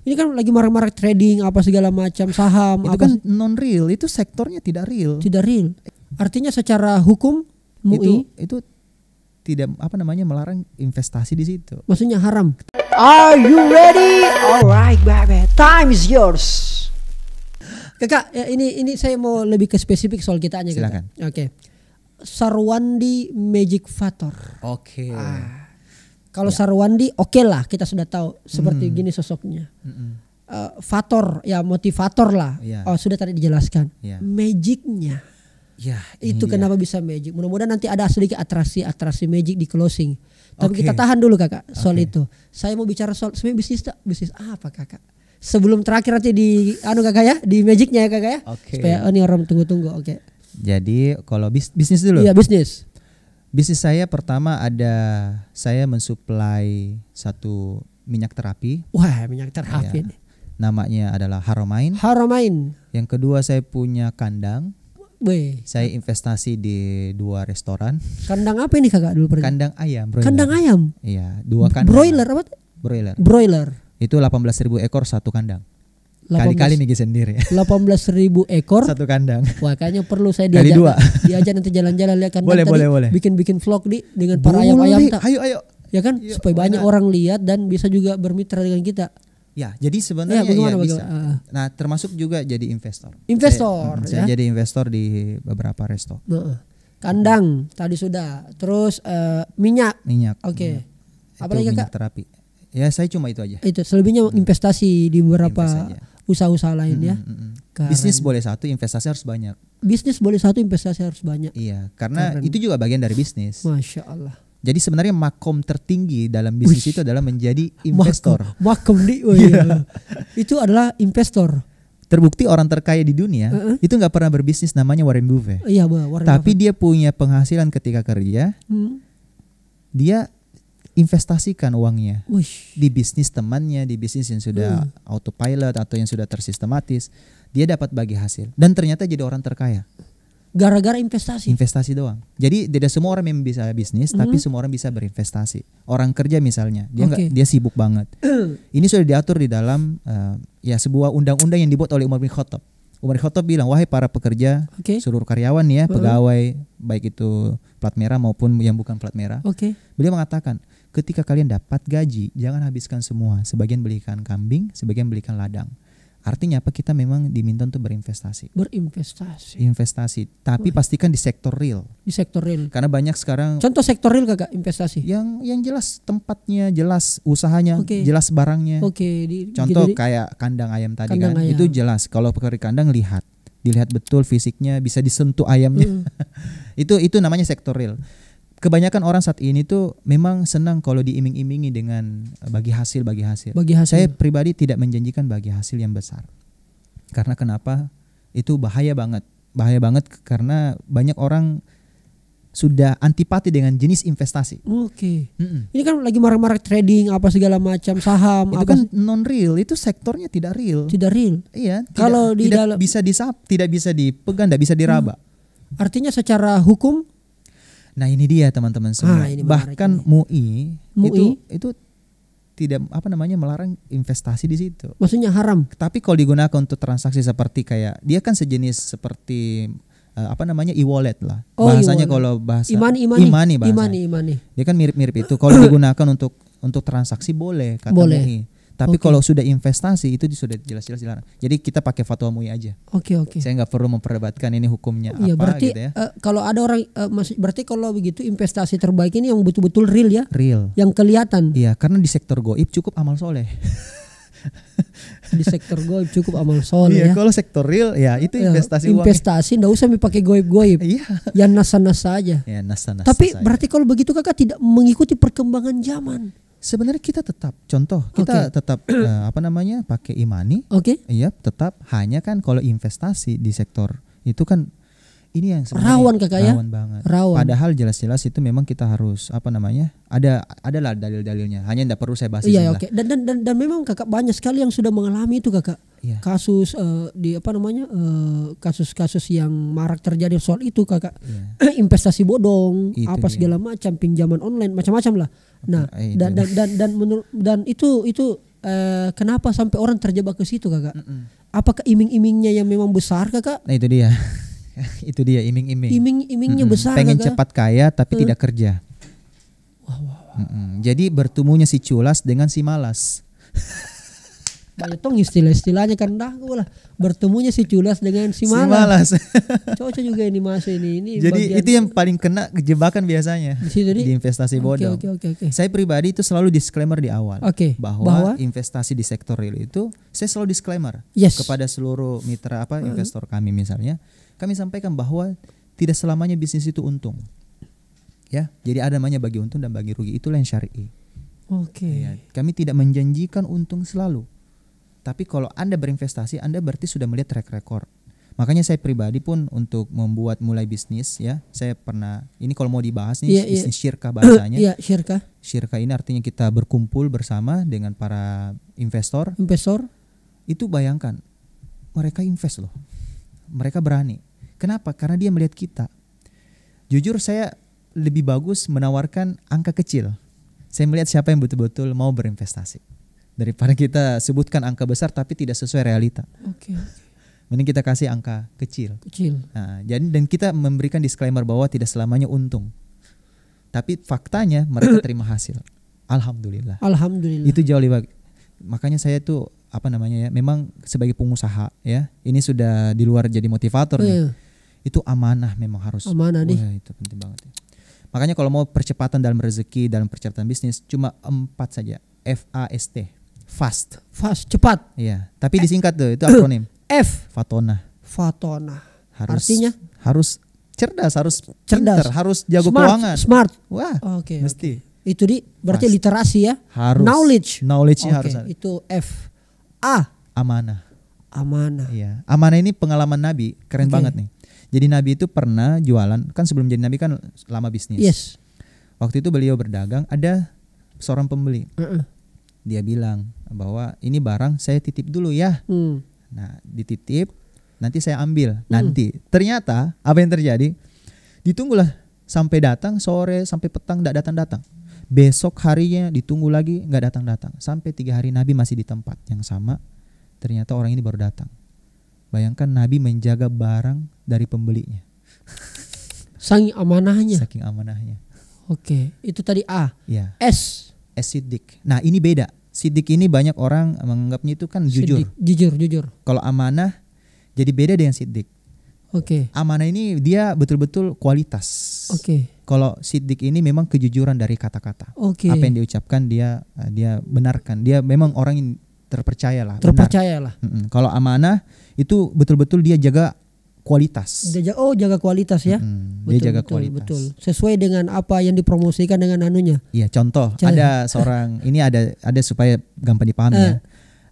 Ini kan lagi marak-marak trading apa segala macam, saham Itu apa kan non real, itu sektornya tidak real. tidak real. Artinya secara hukum MUI Itu tidak melarang investasi di situ. maksudnya haram. Are you ready? Alright, baby. Time is yours. Kakak, ya ini saya mau lebih ke spesifik soal kitanya. Silakan. Oke. Sarwandi Magic Factor. Oke. Kalau Sarwandi oke lah, kita sudah tahu seperti gini sosoknya. Fator ya, motivator lah. Iya. Oh, sudah tadi dijelaskan. Iya. Magicnya Ya, itu ini kenapa bisa magic. Mudah-mudahan nanti ada sedikit atraksi magic di closing. Tapi kita tahan dulu kakak soal itu. Saya mau bicara soal sebenarnya bisnis apa kakak? Sebelum terakhir nanti di kakak ya, di magicnya ya kakak ya. Supaya ini orang tunggu-tunggu. Oke. Jadi kalau bisnis dulu. Iya, bisnis. Bisnis saya pertama saya mensuplai satu minyak terapi. Wah, minyak terapi Ya. nih. Namanya adalah Haramain. Haramain. Yang kedua saya punya kandang. Weh. Saya investasi di 2 restoran. Kandang apa ini kakak dulu pernah? Kandang ayam, broiler. Kandang ayam. Iya, 2 kandang. Broiler apa? Broiler. Itu 18.000 ekor satu kandang. Kali-kali nih sendiri. 18.000 ekor. Satu kandang. Wah, kayaknya perlu saya Kali diajak. 2. Diajak nanti jalan-jalan lihat kandang tadi. Boleh. Bikin vlog dengan para ayam-ayam. Ayo. Ya kan, Yuk, supaya banyak orang lihat dan bisa juga bermitra dengan kita. Ya, jadi sebenarnya bagaimana? bisa. Nah, termasuk juga jadi investor. Saya jadi investor di beberapa resto. Kandang tadi sudah. Terus minyak. Oke. Apalagi minyak Kak? terapi. Ya, saya cuma itu aja. Itu selebihnya investasi di beberapa usaha-usaha lain ya. Bisnis boleh satu, investasi harus banyak. Bisnis boleh satu, investasi harus banyak. Iya, karena itu juga bagian dari bisnis. Masya Allah. Jadi sebenarnya makom tertinggi dalam bisnis itu adalah menjadi investor. Makom itu adalah investor. Terbukti orang terkaya di dunia itu nggak pernah berbisnis, namanya Warren Buffett. Iya, Warren Tapi Buffett. dia punya penghasilan ketika kerja. Dia investasikan uangnya di bisnis temannya, di bisnis yang sudah autopilot atau yang sudah tersistematis. Dia dapat bagi hasil dan ternyata jadi orang terkaya. Gara-gara investasi. Investasi doang. Jadi tidak semua orang yang bisa bisnis, tapi semua orang bisa berinvestasi. Orang kerja misalnya, dia sibuk banget. Ini sudah diatur di dalam sebuah undang-undang yang dibuat oleh Umar bin Khattab. Umar bin Khattab bilang, wahai para pekerja, seluruh karyawan ya, pegawai, baik itu plat merah maupun yang bukan plat merah. Beliau mengatakan, ketika kalian dapat gaji, jangan habiskan semua. Sebagian belikan kambing, sebagian belikan ladang. Artinya apa? Kita memang diminta untuk berinvestasi. Investasi, tapi pastikan di sektor real. Di sektor real. Karena banyak sekarang. Contoh sektor real kakak investasi. Yang jelas tempatnya, jelas usahanya, jelas barangnya. Contoh kayak kandang ayam tadi kan, itu jelas. Kalau pekerja kandang dilihat betul fisiknya, bisa disentuh ayamnya. Itu namanya sektor real. Kebanyakan orang saat ini tuh memang senang kalau diiming-imingi dengan bagi hasil. Saya pribadi tidak menjanjikan bagi hasil yang besar. Karena kenapa? Itu bahaya banget karena banyak orang sudah antipati dengan jenis investasi. Ini kan lagi marak-marak trading apa segala macam, saham. Itu kan non real, itu sektornya tidak real. Iya. Kalau tidak bisa dipegang, tidak bisa diraba. Artinya secara hukum. Nah ini dia teman-teman semua. Bahkan MUI itu tidak melarang investasi di situ. Maksudnya haram. Tapi kalau digunakan untuk transaksi seperti kayak dia kan sejenis seperti e-wallet lah. Bahasanya kalau bahasa imani. Dia kan mirip-mirip itu. Kalau digunakan untuk transaksi boleh kata MUI. Tapi kalau sudah investasi itu sudah jelas-jelas dilarang. Jadi kita pakai fatwa MUI aja. Saya nggak perlu memperdebatkan ini hukumnya berarti, gitu ya. Kalau ada orang berarti kalau begitu investasi terbaik ini yang betul-betul real ya. Real. Yang kelihatan. Iya, karena di sektor goib cukup amal soleh. Di sektor goib cukup amal soleh ya. Kalau sektor real ya itu investasi uang. Investasi nggak usah pakai goib-goib. Yang nasa-nasa aja. Ya, nasa-nasa. Tapi saja. berarti kalau begitu kakak tidak mengikuti perkembangan zaman. Sebenarnya kita tetap pakai imani. Iya, tetap hanya kan kalau investasi di sektor itu kan ini yang rawan kakak ya. Rawan banget. Padahal jelas-jelas itu memang kita harus adalah dalil-dalilnya. Hanya tidak perlu saya bahas. Dan memang kakak banyak sekali yang sudah mengalami itu kakak. Kasus kasus-kasus yang marak terjadi soal itu kakak. Investasi bodong, segala macam, pinjaman online, macam-macam lah. Nah, dan itu kenapa sampai orang terjebak ke situ kakak? Apakah iming-imingnya yang memang besar kakak? Nah itu dia. Itu dia iming-iming. Iming-imingnya besar pengen kakak. cepat kaya tapi tidak kerja. Jadi bertemunya si culas dengan si malas. Banyak tong istilah-istilahnya kan dah gue lah. Bertemunya si culas dengan si malas. Cocok juga ini masuk ini. Jadi itu yang paling kena kejebakan biasanya di investasi bodong. Okay. Saya pribadi itu selalu disclaimer di awal bahwa investasi di sektor real itu saya selalu disclaimer kepada seluruh mitra investor kami misalnya. Kami sampaikan bahwa tidak selamanya bisnis itu untung. Ya, jadi ada namanya bagi untung dan bagi rugi, itulah yang syar'i. Ya, kami tidak menjanjikan untung selalu. Tapi kalau Anda berinvestasi, Anda berarti sudah melihat track record. Makanya saya pribadi pun untuk membuat mulai bisnis ya, saya pernah ini kalau mau dibahas nih bisnis syirkah bahasanya. Iya, syirkah. Syirkah ini artinya kita berkumpul bersama dengan para investor. Itu bayangkan mereka invest loh. Mereka berani. Kenapa? Karena dia melihat kita. Jujur saya lebih bagus menawarkan angka kecil. Saya melihat siapa yang betul-betul mau berinvestasi. Daripada kita sebutkan angka besar tapi tidak sesuai realita. Mending kita kasih angka kecil. Nah, jadi dan kita memberikan disclaimer bahwa tidak selamanya untung. Tapi faktanya mereka terima hasil. Alhamdulillah. Itu jauh lebih baik. Makanya saya tuh memang sebagai pengusaha ya, ini sudah di luar jadi motivator nih. Itu amanah memang harus. Itu penting banget ya. Makanya kalau mau percepatan dalam rezeki, dalam percepatan bisnis cuma 4 saja. FAST. Fast, cepat. Iya, tapi disingkat tuh, itu akronim. Fatona. Artinya harus cerdas, harus pintar, harus jago keuangan. Smart. Wah, mesti. Itu berarti literasi ya. Harus. Knowledge-nya harus ada. Itu F. Amanah. Iya, Amanah. Amanah ini pengalaman Nabi, keren banget nih. Jadi Nabi itu pernah jualan, kan sebelum jadi Nabi kan lama bisnis. Yes. Waktu itu beliau berdagang, ada seorang pembeli. Dia bilang bahwa ini barang saya titip dulu ya. Nah, dititip, nanti saya ambil. Nanti ternyata apa yang terjadi? Ditunggulah sampai datang sore, sampai petang enggak datang-datang. Besok harinya ditunggu lagi enggak datang-datang. Sampai 3 hari Nabi masih di tempat yang sama. Ternyata orang ini baru datang. Bayangkan Nabi menjaga barang dari pembelinya. Saking amanahnya. Itu tadi A. Ya. S Siddiq. Nah, ini beda. Siddiq ini banyak orang menganggapnya itu kan jujur. Kalau amanah jadi beda dengan Siddiq. Amanah ini dia betul-betul kualitas. Kalau Siddiq ini memang kejujuran dari kata-kata. Apa yang diucapkan dia benarkan. Dia memang orang yang terpercayalah. Kalau amanah itu betul-betul dia jaga kualitas. Jaga kualitas ya. Dia jaga kualitas. Betul. Sesuai dengan apa yang dipromosikan dengan anunya. Iya, contoh ada seorang ini ada supaya gampang dipahami ya.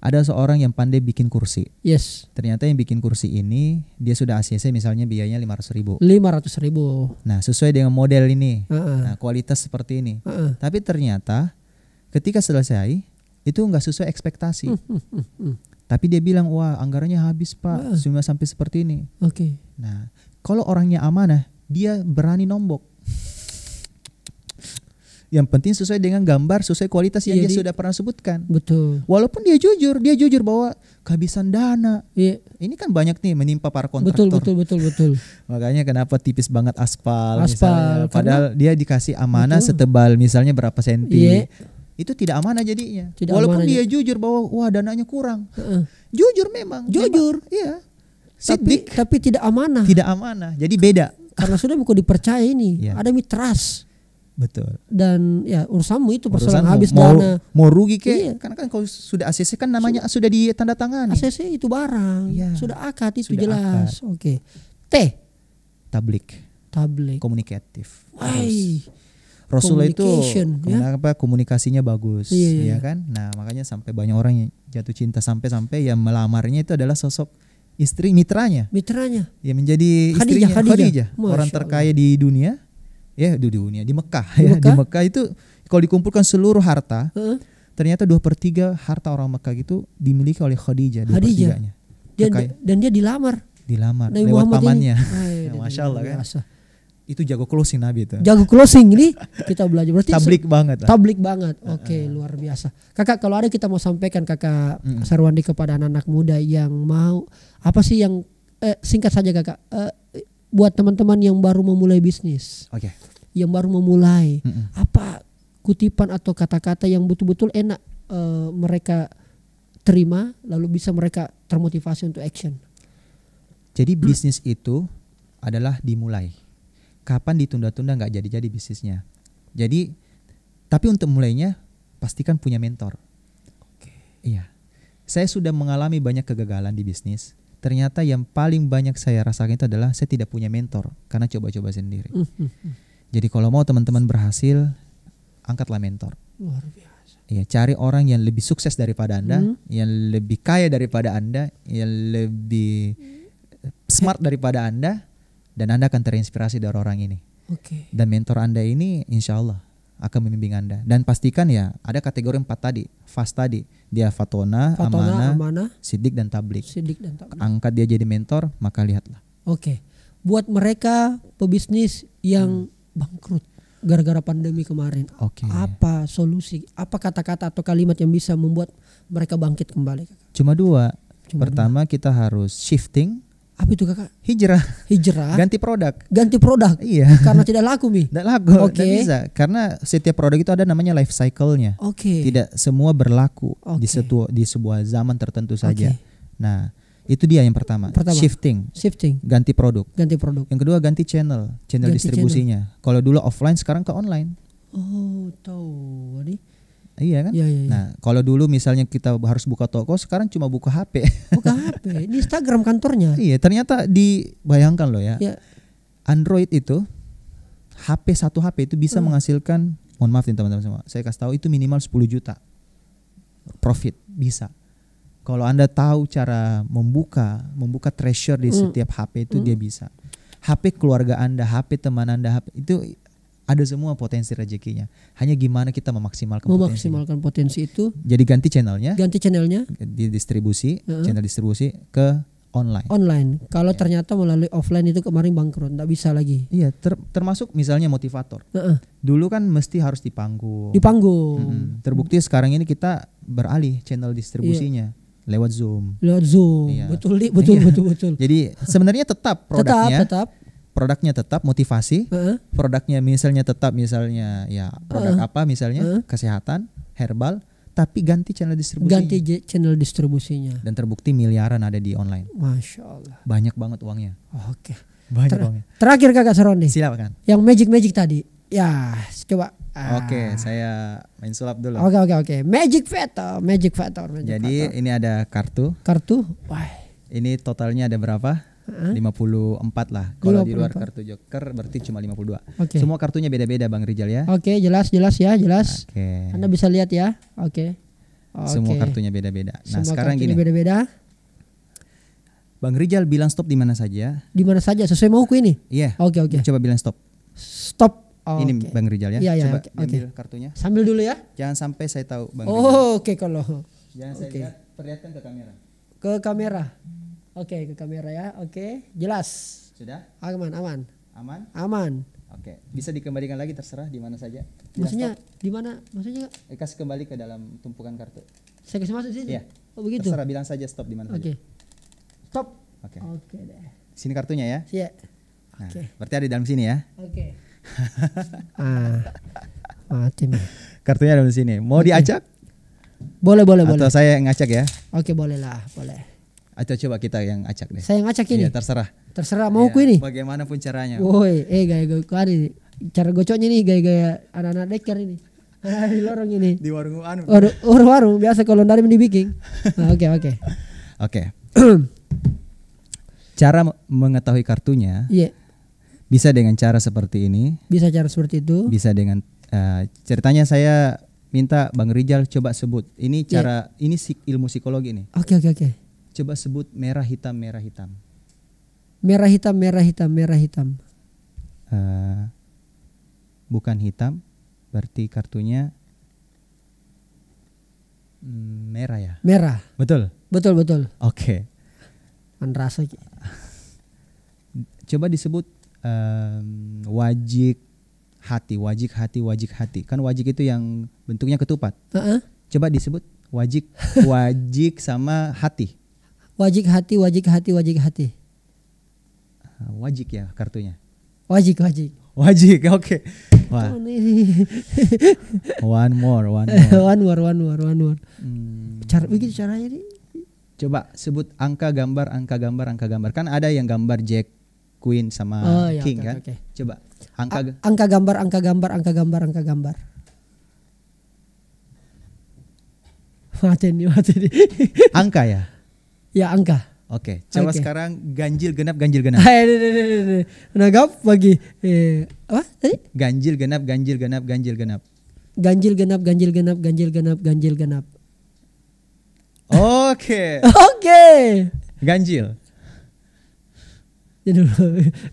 Ada seorang yang pandai bikin kursi. Yes. Ternyata yang bikin kursi ini dia sudah ACC misalnya biayanya 500.000. Nah, sesuai dengan model ini. Nah, kualitas seperti ini. Tapi ternyata ketika selesai itu enggak sesuai ekspektasi. Tapi dia bilang, wah anggarannya habis pak, cuma sampai seperti ini. Nah, kalau orangnya amanah, dia berani nombok. Yang penting sesuai dengan gambar, sesuai kualitas yang dia sudah pernah sebutkan. Betul. Walaupun dia jujur bahwa kehabisan dana. Ini kan banyak nih menimpa para kontraktor. Betul. Makanya kenapa tipis banget aspal misalnya. Padahal dia dikasih amanah setebal misalnya berapa senti. Itu tidak amanah jadinya. Walaupun dia jujur bahwa wah dananya kurang. Jujur memang. Iya. Tapi tidak amanah. Jadi beda. Karena sudah bukan dipercaya ini. Ada mitras. Betul. Dan ya urusanmu itu persoalan habis dana. Mau rugi karena kan kalau sudah ACC kan namanya sudah ditandatangani. ACC itu barang. Sudah akad itu sudah jelas. Akad. T. Tablik. Komunikatif. Rasulullah itu kenapa komunikasinya bagus, ya kan? Nah makanya sampai banyak orang yang jatuh cinta sampai yang melamarnya itu adalah sosok istri mitranya, ya menjadi istrinya Khadijah. Orang terkaya di dunia, di Mekah. Di Mekah itu kalau dikumpulkan seluruh harta, ternyata 2/3 harta orang Mekah itu dimiliki oleh Khadijah. 2/3-nya. Dan dia dilamar lewat pamannya. Masya Allah kan. Itu jago closing Nabi itu. Jago closing ini kita belajar berarti Tablik banget. Tablik banget. Oke, luar biasa. Kakak, kalau ada kita mau sampaikan Kakak Sarwandi kepada anak-anak muda yang mau apa sih yang singkat saja Kakak buat teman-teman yang baru memulai bisnis. Oke. Yang baru memulai, apa kutipan atau kata-kata yang betul-betul enak mereka terima lalu bisa mereka termotivasi untuk action. Jadi bisnis itu adalah dimulai. Kapan ditunda-tunda nggak jadi-jadi bisnisnya. Jadi tapi untuk mulainya pastikan punya mentor. Iya. Saya sudah mengalami banyak kegagalan di bisnis. Ternyata yang paling banyak saya rasakan itu adalah saya tidak punya mentor karena coba-coba sendiri. Jadi kalau mau teman-teman berhasil, angkatlah mentor. Luar biasa. Iya, cari orang yang lebih sukses daripada Anda, yang lebih kaya daripada Anda, yang lebih smart daripada Anda, dan Anda akan terinspirasi dari orang ini. Oke. Dan mentor Anda ini insya Allah akan membimbing Anda. Dan pastikan ya ada kategori 4 tadi, fast tadi. Dia fatona, amanah, sidik dan tablik. Angkat dia jadi mentor, maka lihatlah. Oke. Buat mereka pebisnis yang bangkrut gara-gara pandemi kemarin, apa solusi? Apa kata-kata atau kalimat yang bisa membuat mereka bangkit kembali? Cuma 2. Pertama kita harus shifting. Apa itu Kakak? Hijrah. Ganti produk. Iya. Karena tidak laku Mi. Tidak laku. Tidak bisa. Karena setiap produk itu ada namanya life cycle-nya. Tidak semua berlaku di sebuah zaman tertentu saja. Nah, itu dia yang pertama. Shifting. Ganti produk. Yang kedua ganti channel distribusinya. Kalau dulu offline sekarang ke online. Oh, tahu. Iya kan? Ya. Nah, kalau dulu misalnya kita harus buka toko, sekarang cuma buka HP. Di Instagram kantornya. Iya, ternyata dibayangkan loh ya. Android itu satu HP itu bisa menghasilkan, mohon maaf nih teman-teman semua, saya kasih tahu itu minimal 10 juta profit bisa. Kalau Anda tahu cara membuka treasure di setiap HP itu dia bisa. HP keluarga Anda, HP teman Anda, itu ada semua potensi rezekinya. Hanya gimana kita memaksimalkan potensi itu. Jadi ganti channelnya. Di distribusi, channel distribusi ke online. Kalau ternyata melalui offline itu kemarin bangkrut, nggak bisa lagi. Iya, termasuk misalnya motivator. Dulu kan mesti harus di panggung. Terbukti sekarang ini kita beralih channel distribusinya lewat Zoom. Iya. Betul. Jadi sebenarnya tetap produknya. Produknya tetap motivasi, produknya misalnya ya produk apa misalnya kesehatan, herbal, tapi ganti channel distribusinya. Dan terbukti miliaran ada di online. Masya Allah. Banyak banget uangnya. Oke. Banyak uangnya. Terakhir Kakak Sarwandi. Silakan. Yang magic tadi. Ya, coba. Oke, saya main sulap dulu. Oke. Magic Factor. Jadi ini ada kartu. Wah. Ini totalnya ada berapa? 54 lah. Kalau di luar kartu joker berarti cuma 52. Semua kartunya beda-beda Bang Rijal ya. Oke, jelas. Anda bisa lihat ya. Oke. Semua kartunya beda-beda. Nah, semua sekarang gini. Beda-beda. Bang Rijal bilang stop di mana saja. Di mana saja sesuai mauku ini. Iya. Oke. Coba bilang stop. Stop. Ini Bang Rijal ya. Iya, coba ambil kartunya. Sambil dulu ya. Jangan sampai saya tahu Bang Rijal. Oke kalau. Jangan saya lihat, perlihatkan ke kamera. Ke kamera. Oke, ke kamera ya. Oke, jelas. Sudah? Aman. Oke, bisa dikembalikan lagi terserah di mana saja. Maksudnya di mana? Maksudnya kasih kembali ke dalam tumpukan kartu. Saya kasih masuk sini. Iya. Oh, begitu. Terserah bilang saja stop di mana saja. Stop. Oke deh. Sini kartunya ya. Iya. Nah, berarti ada di dalam sini ya. Oke. Mati nih. Kartunya ada di sini. Mau diacak? Boleh. Atau saya yang ngacak ya? Oke, boleh. Atau coba kita yang acak deh. Saya yang acak ini. Iya, terserah mau ku ini. Bagaimanapun caranya. Woi, gaya-gaya ini. Cara gocoknya nih gaya-gaya anak-anak deker ini. Di lorong ini. Di warung warung biasa kalau dari dibikin. Nah, oke. Cara mengetahui kartunya. Iya. Bisa dengan cara seperti ini. Bisa cara seperti itu. Bisa dengan ceritanya saya minta Bang Rijal coba sebut. Ini cara ini ilmu psikologi nih. Oke. Coba sebut merah hitam. Merah hitam. Bukan hitam, berarti kartunya merah ya. Merah. Betul. Oke. Rasa. Coba Coba disebut wajik hati, wajik hati, wajik hati. Kan wajik itu yang bentuknya ketupat. Coba disebut wajik, wajik sama hati. Wajik hati, wajik hati, wajik hati. Wajik ya kartunya. Wajik, wajik. Wajik, oke. Wah. One more. one more. Cara begitu caranya nih. Coba sebut angka gambar. Kan ada yang gambar Jack, Queen sama King kan? Okay. Coba angka gambar. Mati nih. Angka ya? Ya angka. Oke, coba sekarang ganjil genap. Nagap bagi apa tadi? Ganjil genap. Ganjil genap. Oke. Ganjil. Jadi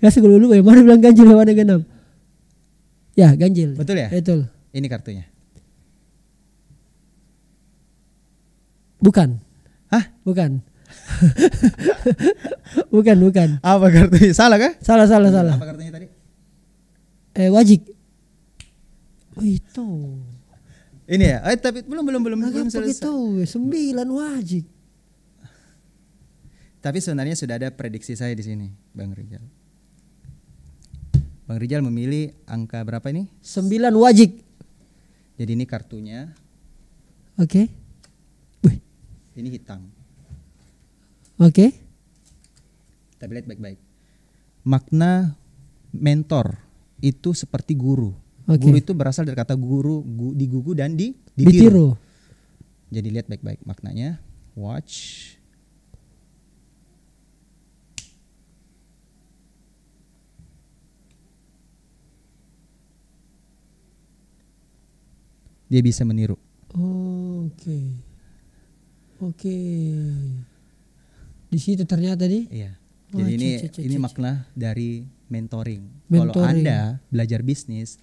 nggak dulu mana bilang ganjil mana genap? Ya ganjil. Betul ya? Betul. Ini kartunya. Bukan. Hah? Bukan. bukan. Apa kartunya? Salah kah? Salah. Apa kartunya tadi? Wajik. Oh itu. Ini ya? Tapi belum selesai. Itu 9 wajik. Tapi sebenarnya sudah ada prediksi saya di sini, Bang Rizal. Bang Rizal memilih angka berapa ini? 9 wajik. Jadi ini kartunya. Oke. Ini hitam. Oke. Kita lihat baik-baik. Makna mentor itu seperti guru. Guru itu berasal dari kata guru, digugu dan ditiru. Jadi lihat baik-baik maknanya. Watch. Dia bisa meniru. Oke. Di situ ternyata nih. Iya. Jadi ini makna dari mentoring. Kalau Anda belajar bisnis,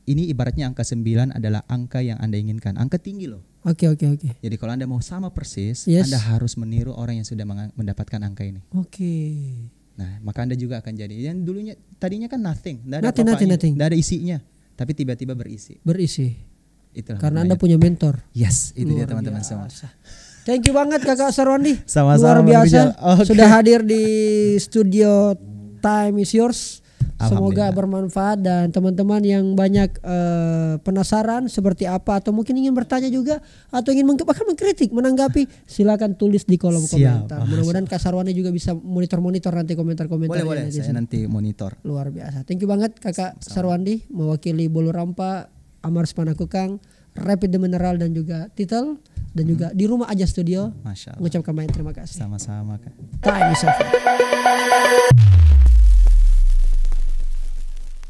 ini ibaratnya angka 9 adalah angka yang Anda inginkan. Angka tinggi loh. Oke. Jadi kalau Anda mau sama persis, yes, Anda harus meniru orang yang sudah mendapatkan angka ini. Oke. Nah, maka Anda juga akan jadi. Yang dulunya tadinya kan nothing, enggak ada isinya, tapi tiba-tiba berisi. Itulah karena Anda punya mentor. Yes, itu dia teman-teman semua. Thank you banget Kakak Sarwandi. Sama-sama, luar biasa. Sudah hadir di studio Time is Yours. Semoga bermanfaat dan teman-teman yang banyak penasaran seperti apa atau mungkin ingin bertanya juga atau ingin bahkan mengkritik, menanggapi, silakan tulis di kolom komentar. Mudah-mudahan Kak Sarwandi juga bisa monitor nanti komentar-komentar. Boleh, saya nanti monitor. Luar biasa. Thank you banget Kakak Sarwandi mewakili Bolu Rampa, Amar Spanakukang, Rapid The Mineral dan juga Titel dan juga di Rumah Aja Studio. Masya Allah. Mengucapkan banyak terima kasih. Sama-sama Kak. Time is over.